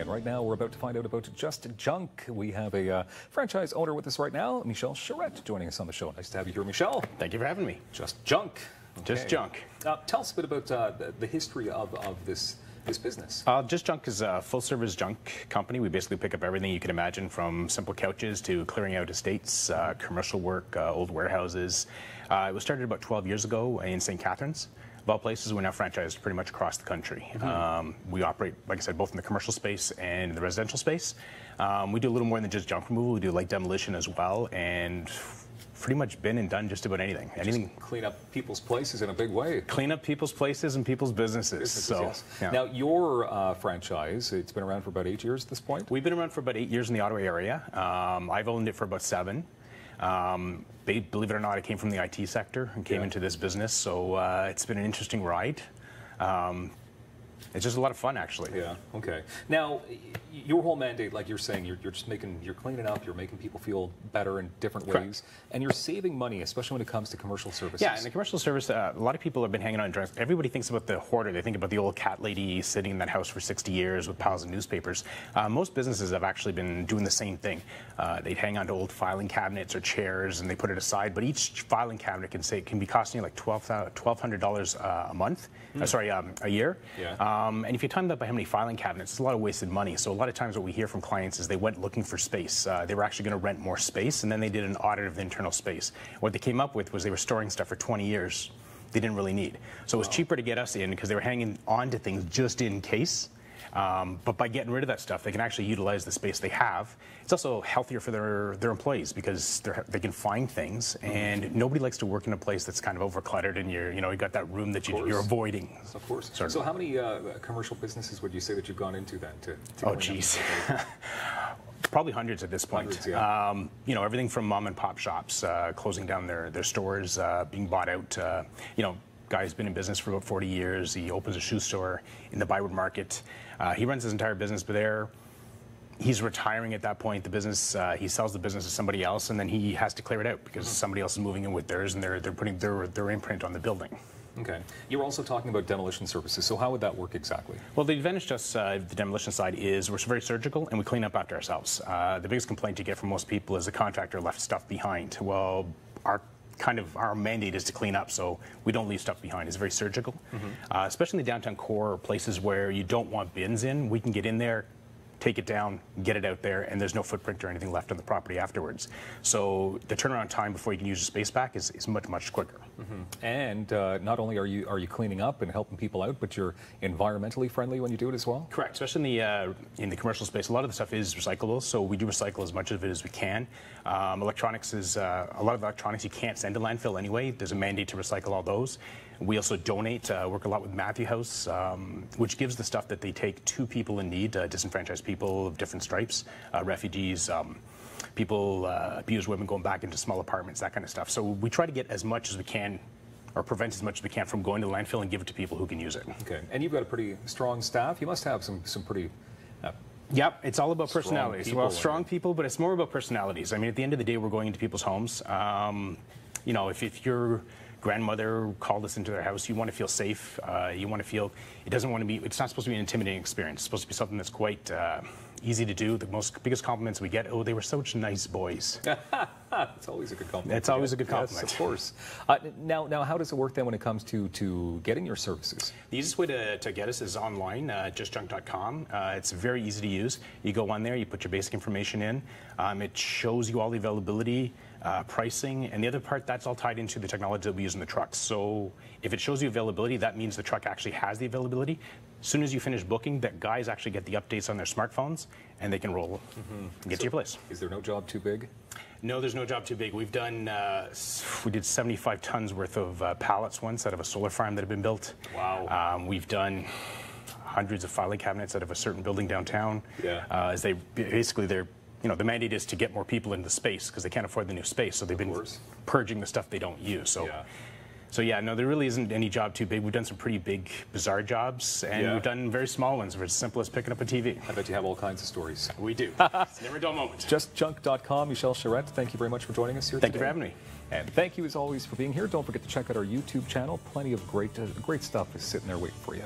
And right now, we're about to find out about Just Junk. We have a franchise owner with us right now, Michel Charette, joining us on the show. Nice to have you here, Michel. Thank you for having me. Just Junk. Okay. Just Junk. Tell us a bit about the history of this business. Just Junk is a full-service junk company. We basically pick up everything you can imagine, from simple couches to clearing out estates, commercial work, old warehouses. It was started about 12 years ago in St. Catharines. Of all places, we're now franchised pretty much across the country. We operate, like I said, both in the commercial space and in the residential space. We do a little more than just junk removal. We do light demolition as well, and pretty much been and done just about anything. Just clean up people's places in a big way. Clean up people's places and people's businesses. Yes. Yeah. Now, your franchise, it's been around for about 8 years at this point? We've been around for about 8 years in the Ottawa area. I've owned it for about 7. Believe it or not, I came from the IT sector and came into this business, so it's been an interesting ride. It's just a lot of fun, actually. Yeah. Okay. Now, your whole mandate, like you're saying, you're cleaning up, you're making people feel better in different ways, and you're saving money, especially when it comes to commercial services. Yeah, in the commercial service, a lot of people have been hanging on drugs. Everybody thinks about the hoarder. They think about the old cat lady sitting in that house for 60 years with piles of newspapers. Most businesses have actually been doing the same thing. They'd hang on to old filing cabinets or chairs, and they put it aside. But each filing cabinet can be costing you like $1,200 a month. A year. Yeah. And if you time that by how many filing cabinets, it's a lot of wasted money. So a lot of times what we hear from clients is they went looking for space. They were actually going to rent more space, and then they did an audit of the internal space. What they came up with was they were storing stuff for 20 years they didn't really need. So it was cheaper to get us in because they were hanging on to things just in case. But by getting rid of that stuff, they can actually utilize the space they have. It's also healthier for their employees because they can find things, and nobody likes to work in a place that's kind of overcluttered, and you got that room that you're avoiding. Of course. So how many commercial businesses would you say that you've gone into then? Oh, geez. Probably hundreds at this point. Hundreds, yeah. Everything from mom and pop shops closing down their stores, being bought out. Guy's been in business for about 40 years. He opens a shoe store in the Byward Market. He runs his entire business there. He's retiring at that point. The business, he sells the business to somebody else, and then he has to clear it out because somebody else is moving in with theirs, and they're putting their imprint on the building. Okay. You were also talking about demolition services. So how would that work exactly? Well, the advantage to us, the demolition side, is we're very surgical and we clean up after ourselves. The biggest complaint you get from most people is the contractor left stuff behind. Well, our mandate is to clean up, so we don't leave stuff behind. It's very surgical, especially in the downtown core, places where you don't want bins in. We can get in there, take it down, get it out there, and there's no footprint or anything left on the property afterwards. So the turnaround time before you can use the space back is much, much quicker. And not only are you cleaning up and helping people out, but you're environmentally friendly when you do it as well? Correct. Especially in the commercial space, a lot of the stuff is recyclable, so we do recycle as much of it as we can. Electronics is a lot of electronics you can't send to landfill anyway. There's a mandate to recycle all those. We also donate, work a lot with Matthew House, which gives the stuff that they take to people in need, disenfranchised people of different stripes, refugees, people, abused women going back into small apartments, that kind of stuff. So we try to get as much as we can, or prevent as much as we can from going to the landfill and give it to people who can use it. Okay. And you've got a pretty strong staff. You must have some pretty... Yep, it's all about personalities. Strong people, people, but it's more about personalities. I mean, at the end of the day, we're going into people's homes. If your grandmother called us into their house, you want to feel safe. You want to feel, it's not supposed to be an intimidating experience. It's supposed to be something that's quite easy to do. The biggest compliments we get, oh, they were such nice boys. It's always a good compliment. It's always a good compliment. Yes, of course. Now, how does it work then when it comes to getting your services? The easiest way to get us is online, JUSTJUNK.com. It's very easy to use. You go on there, you put your basic information in. It shows you all the availability, pricing, and the other part, that's all tied into the technology that we use in the trucks. So if it shows you availability, that means the truck actually has the availability. As soon as you finish booking, that guys actually get the updates on their smartphones, and they can roll and get to your place. Is there no job too big? No, there's no job too big. We've done, we did 75 tons worth of pallets once out of a solar farm that had been built. Wow. We've done hundreds of filing cabinets out of a certain building downtown. Yeah. As the mandate is to get more people into the space because they can't afford the new space, so they've been purging the stuff they don't use. So yeah, no, there really isn't any job too big. We've done some pretty big, bizarre jobs, and we've done very small ones where it's as simple as picking up a TV. I bet you have all kinds of stories. We do. It's never a dull moment. JustJunk.com. Michel Charette, thank you very much for joining us here today. Thank you for having me. And thank you, as always, for being here. Don't forget to check out our YouTube channel. Plenty of great stuff is sitting there waiting for you.